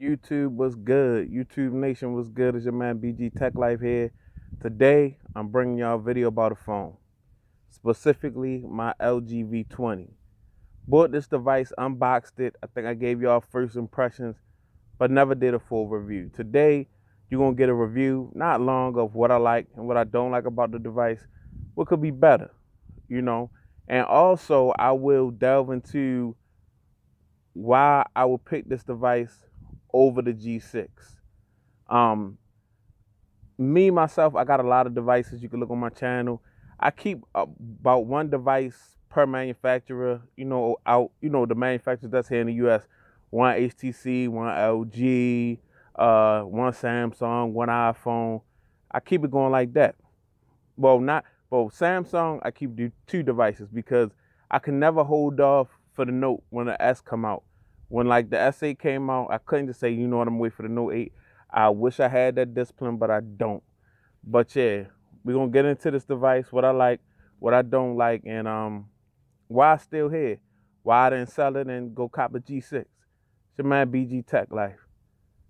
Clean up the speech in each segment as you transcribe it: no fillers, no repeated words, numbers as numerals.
YouTube was good. YouTube Nation was good. It's your man BG Tech Life here. Today, I'm bringing y'all a video about a phone, specifically my LG V20. Bought this device, unboxed it. I think I gave y'all first impressions, but never did a full review. Today, you're going to get a review, not long, of what I like and what I don't like about the device, what could be better, you know. And also, I will delve into why I would pick this device over the G6. Um, Me myself, I got a lot of devices. You can look on my channel. I keep about one device per manufacturer. The manufacturers that's here in the U.S. One HTC, one LG, one Samsung, one iPhone. I keep it going like that. Well, not well. Samsung, I keep two devices because I can never hold off for the Note when the S come out. When like the S8 came out, I couldn't just say, you know what, I'm waiting for the Note 8. I wish I had that discipline, but I don't. But yeah, we're gonna get into this device, what I like, what I don't like, and why I still here, why I didn't sell it and go cop a G6. It's your man BG Tech Life.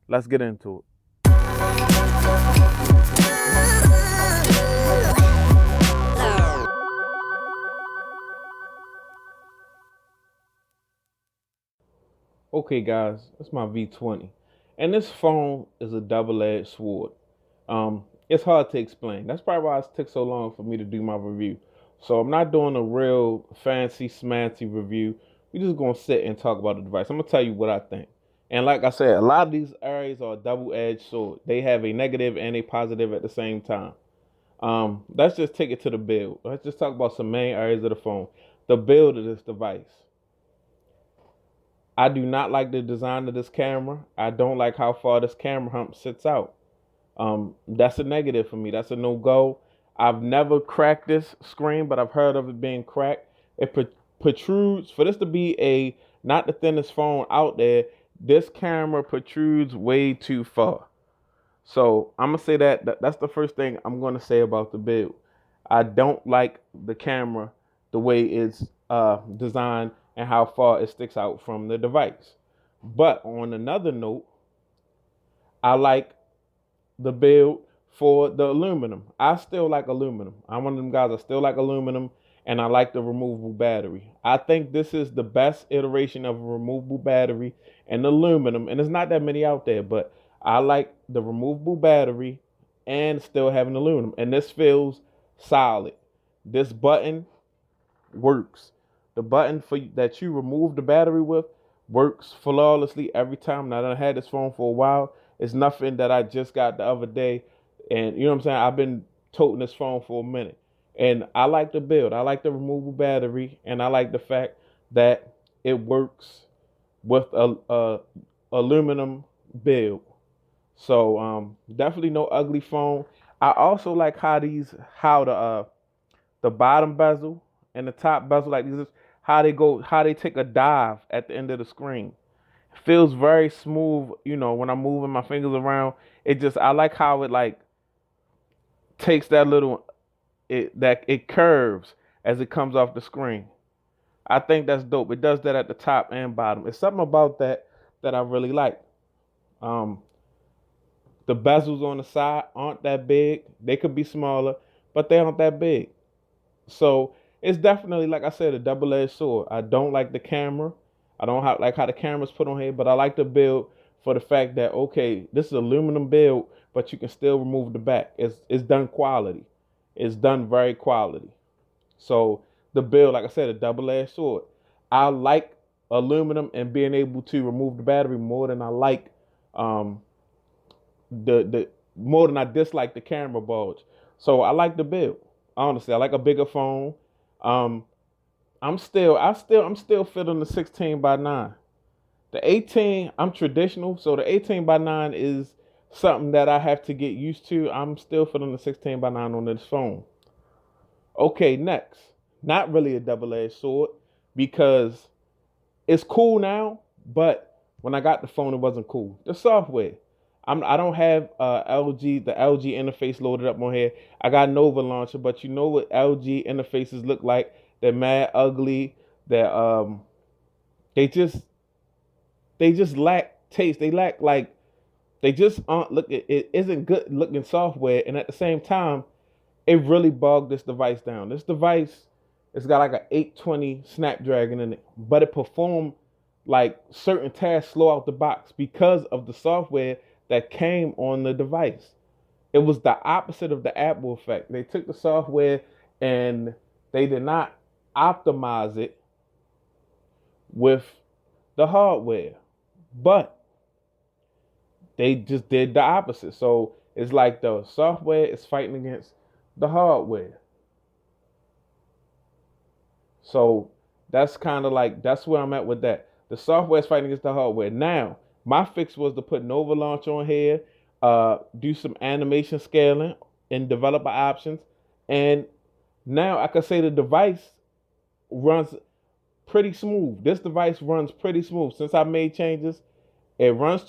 Let's get into it. Okay, guys, that's my V20, and this phone is a double-edged sword. It's hard to explain. That's probably why it took so long for me to do my review. So I'm not doing a real fancy smancy review. We're just gonna sit and talk about the device. I'm gonna tell you what I think. And like I said, a lot of these areas are a double-edged sword. They have a negative and a positive at the same time. Let's just take it to the build. Let's just talk about some main areas of the phone. The build of this device. I do not like the design of this camera. I don't like how far this camera hump sits out. That's a negative for me. That's a no-go. I've never cracked this screen, but I've heard of it being cracked. It protrudes. For this to be a not the thinnest phone out there, this camera protrudes way too far. So I'm gonna say that's the first thing I'm gonna say about the build. I don't like the camera, the way it's designed and how far it sticks out from the device. But on another note, I like the build for the aluminum. I still like aluminum. I'm one of them guys that still like aluminum, and I like the removable battery. I think this is the best iteration of a removable battery and aluminum, and there's not that many out there, but I like the removable battery and still having aluminum, and this feels solid. This button works. The button for that you remove the battery with works flawlessly every time. Now, I had this phone for a while. It's nothing that I just got the other day, and you know what I'm saying. I've been toting this phone for a minute, and I like the build. I like the removable battery, and I like the fact that it works with a aluminum build. So definitely no ugly phone. I also like how the bottom bezel and the top bezel, like this, how they take a dive at the end of the screen. It feels very smooth, when I'm moving my fingers around. I like how it like takes that little it curves as it comes off the screen. I think that's dope. It does that at the top and bottom. It's something about that I really like. Um, the bezels on the side aren't that big. They could be smaller, but they aren't that big. So it's definitely, like I said, a double-edged sword. I don't like the camera. I don't like how the camera's put on here, but I like the build for the fact that, okay, this is aluminum build, but you can still remove the back. It's done quality. It's done very quality. So the build, like I said, a double-edged sword. I like aluminum and being able to remove the battery more than I like um, the more than I dislike the camera bulge. So I like the build. Honestly, I like a bigger phone. Um, I'm still feeling the 16 by 9. The 18, I'm traditional, so the 18 by 9 is something that I have to get used to. I'm still feeling the 16 by 9 on this phone. Okay, next. Not really a double-edged sword because it's cool now, but when I got the phone, it wasn't cool. The software. I don't have the LG interface loaded up on here. I got Nova launcher, but you know what LG interfaces look like? They're mad ugly. They're they just lack taste. They lack like they just aren't look. It isn't good looking software, and at the same time, it really bogged this device down. This device, it's got like an 820 Snapdragon in it, but it performed like certain tasks slow out the box because of the software that came on the device. It was the opposite of the Apple effect. They took the software and they did not optimize it with the hardware, but they just did the opposite. So it's like the software is fighting against the hardware. So that's kind of like that's where I'm at with that. The software is fighting against the hardware. Now, my fix was to put Nova Launch on here, do some animation scaling in developer options, and now I can say the device runs pretty smooth. This device runs pretty smooth. Since I made changes, it runs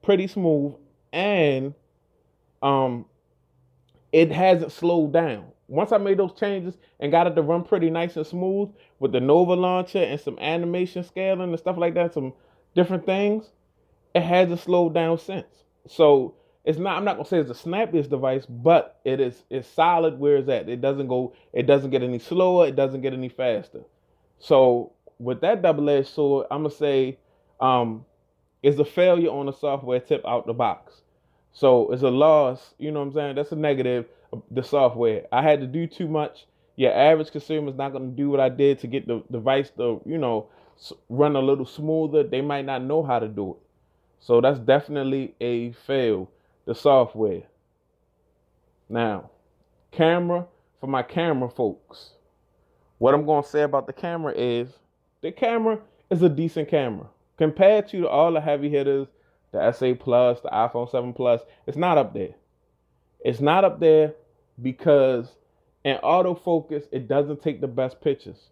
pretty smooth, and um, it hasn't slowed down. Once I made those changes and got it to run pretty nice and smooth with the Nova launcher and some animation scaling and stuff like that, some different things, it hasn't slowed down since. So it's not. I'm not gonna say it's the snappiest device, but it's solid where it's at. It doesn't get any slower. It doesn't get any faster. So with that double-edged sword, I'm gonna say it's a failure on the software tip out the box. So it's a loss. You know what I'm saying? That's a negative. The software. I had to do too much. Your average consumer is not going to do what I did to get the device to, run a little smoother. They might not know how to do it. So that's definitely a fail. The software. Now, camera, for my camera folks, what I'm going to say about the camera is a decent camera. Compared to all the heavy hitters, the SA Plus, the iPhone 7 Plus, it's not up there. It's not up there because in autofocus, it doesn't take the best pictures.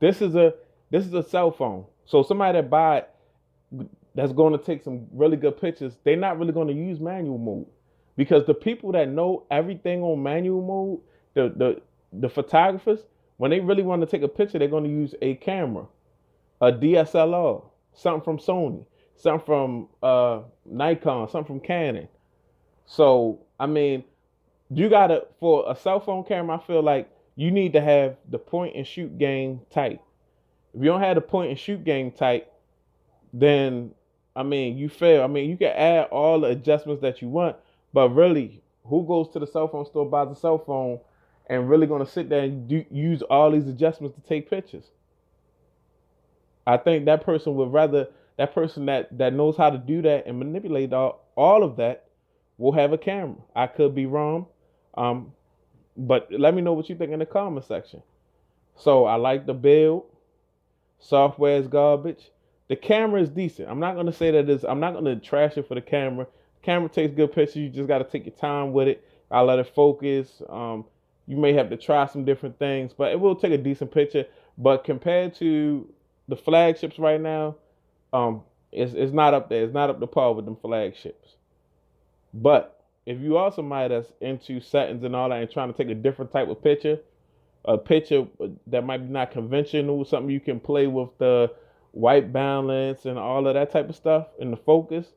This is a cell phone. So somebody that buy it that's going to take some really good pictures, they're not really going to use manual mode. Because the people that know everything on manual mode, the photographers, when they really want to take a picture, they're going to use a camera, a DSLR, something from Sony, something from Nikon, something from Canon. So, I mean, for a cell phone camera, I feel like you need to have the point and shoot game tight. If you don't have the point and shoot game tight, then, I mean, you fail. I mean, you can add all the adjustments that you want, but really, who goes to the cell phone store, buys a cell phone, and really going to sit there and use all these adjustments to take pictures? I think that person would rather, that person that knows how to do that and manipulate all of that will have a camera. I could be wrong, but let me know what you think in the comment section. So I like the build. Software is garbage. The camera is decent. I'm not gonna say that I'm not gonna trash it for the camera. Camera takes good pictures. You just gotta take your time with it. I'll let it focus. You may have to try some different things, but it will take a decent picture. But compared to the flagships right now, it's not up there. It's not up to par with them flagships. But if you are somebody that's into settings and all that and trying to take a different type of picture, a picture that might be not conventional, something you can play with the white balance and all of that type of stuff and the focus,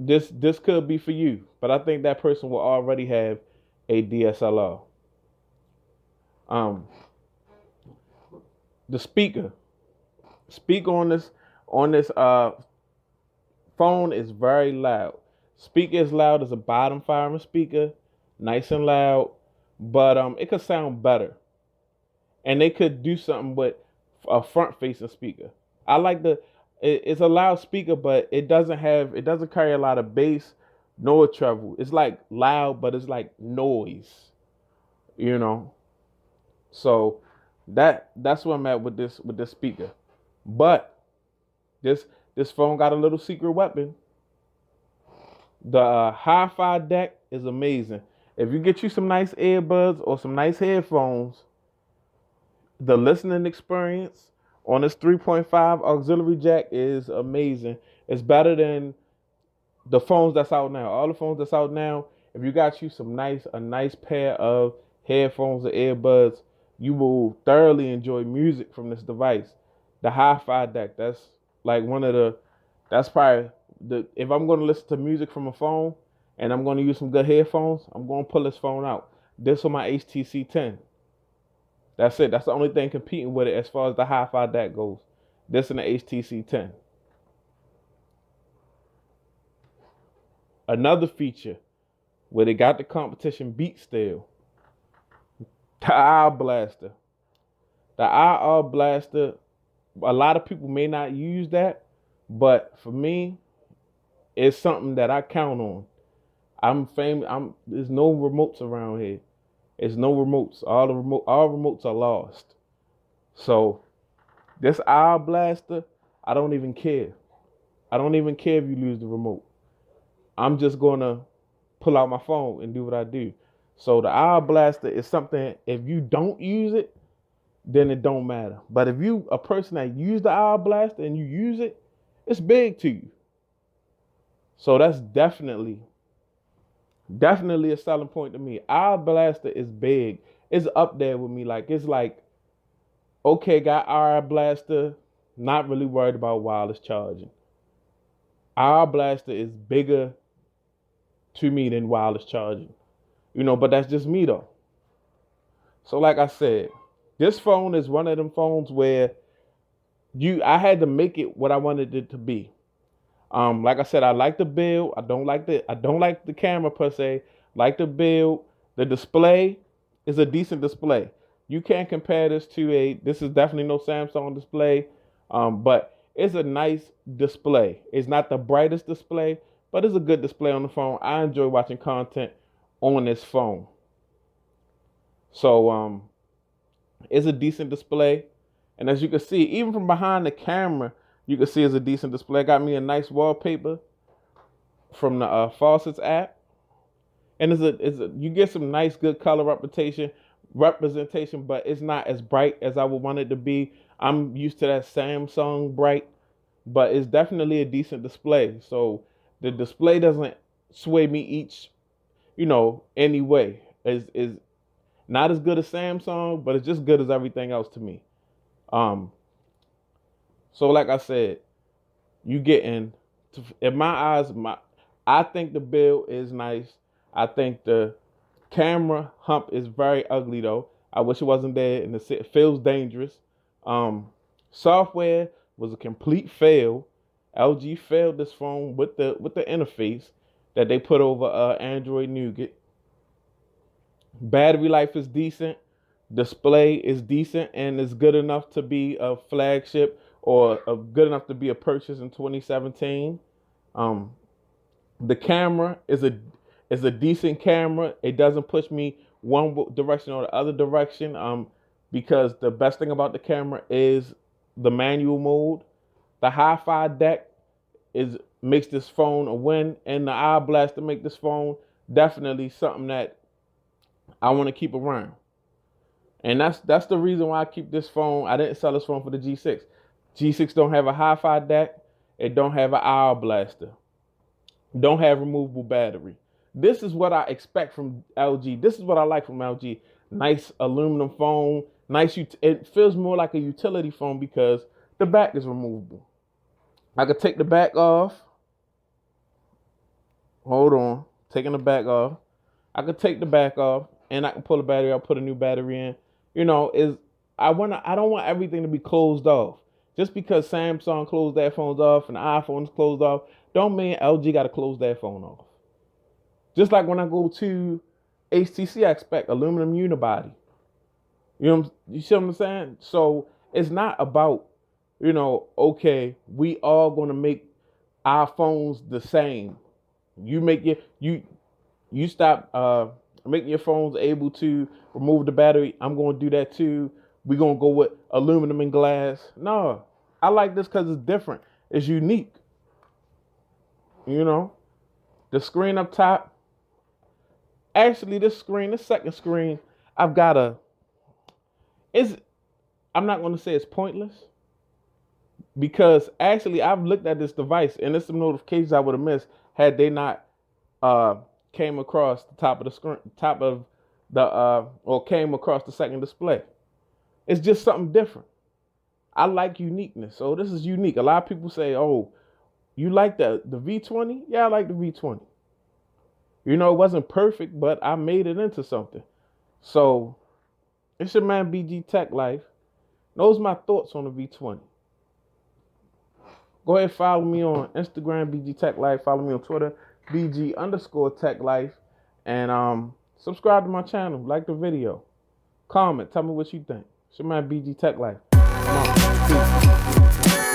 this could be for you. But I think that person will already have a DSLR. The speaker on this phone is very loud. Speaker is loud as a bottom firing speaker, nice and loud, but it could sound better. And they could do something with a front facing speaker. I like it's a loud speaker, but it doesn't carry a lot of bass nor treble. It's like loud, but it's like noise, So that's where I'm at with this speaker. But this phone got a little secret weapon. The hi-fi deck is amazing. If you get you some nice earbuds or some nice headphones, the listening experience on this 3.5 auxiliary jack is amazing. It's better than the phones that's out now. All the phones that's out now, if you got you a nice pair of headphones or earbuds, you will thoroughly enjoy music from this device. The hi-fi deck, like one of the, that's probably if I'm going to listen to music from a phone and I'm going to use some good headphones, I'm going to pull this phone out. This on my HTC 10. That's it. That's the only thing competing with it as far as the hi-fi DAC goes. This and the HTC 10. Another feature where they got the competition beat still, the IR Blaster. The IR Blaster, a lot of people may not use that, but for me, it's something that I count on. I'm famous. There's no remotes around here. There's no remotes. All remotes are lost. So this IR Blaster, I don't even care. I don't even care if you lose the remote. I'm just gonna pull out my phone and do what I do. So the IR Blaster is something, if you don't use it, then it don't matter. But if you a person that use the IR Blaster and you use it, it's big to you. So that's definitely a selling point to me. IR Blaster is big. It's up there with me. Like, it's like, okay, got IR Blaster, not really worried about wireless charging. IR Blaster is bigger to me than wireless charging. But that's just me though. So like I said, this phone is one of them phones where I had to make it what I wanted it to be. Like I said, I like the build. I don't like the camera per se. Like the build. The display is a decent display. You can't compare this to this is definitely no Samsung display. But it's a nice display. It's not the brightest display, but it's a good display on the phone. I enjoy watching content on this phone. So it's a decent display. And as you can see, even from behind the camera, you can see it's a decent display. Got me a nice wallpaper from the Faucets app. And you get some nice, good color representation, but it's not as bright as I would want it to be. I'm used to that Samsung bright, but it's definitely a decent display. So the display doesn't sway me any way. Is not as good as Samsung, but it's just good as everything else to me. So like I said, in my eyes, I think the build is nice. I think the camera hump is very ugly though. I wish it wasn't there, and it feels dangerous. Software was a complete fail. LG failed this phone with the interface that they put over Android Nougat. Battery life is decent. Display is decent and is good enough to be a flagship or good enough to be a purchase in 2017. The camera is a decent camera. It doesn't push me one direction or the other direction. Because the best thing about the camera is the manual mode. The hi-fi DAC makes this phone a win, and the IR Blaster make this phone definitely something that I want to keep around. And that's the reason why I keep this phone. I didn't sell this phone for the G6. G6 don't have a hi-fi DAC. It don't have an IR Blaster. Don't have removable battery. This is what I expect from LG. This is what I like from LG. Nice aluminum phone. It feels more like a utility phone because the back is removable. I could take the back off. Hold on. Taking the back off. I could take the back off and I can pull the battery out, put a new battery in. I don't want everything to be closed off. Just because Samsung closed their phones off and the iPhone's closed off, don't mean LG got to close their phone off. Just like when I go to HTC, I expect aluminum unibody. You see what I'm saying? So it's not about, okay, we all going to make our phones the same. You stop making your phones able to remove the battery. I'm going to do that too. We're going to go with aluminum and glass. No, I like this because it's different. It's unique. The screen up top. Actually, this second screen, I'm not going to say it's pointless. Because actually, I've looked at this device and there's some notifications I would have missed had they not came across the top of the screen, or came across the second display. It's just something different. I like uniqueness. So this is unique. A lot of people say, oh, you like the V20? Yeah, I like the V20. You know, it wasn't perfect, but I made it into something. So it's your man BG Tech Life. Those are my thoughts on the V20. Go ahead, follow me on Instagram, BG Tech Life. Follow me on Twitter, BG_Tech Life. And subscribe to my channel. Like the video. Comment. Tell me what you think. It's your man BG Tech Life. Come on. Peace.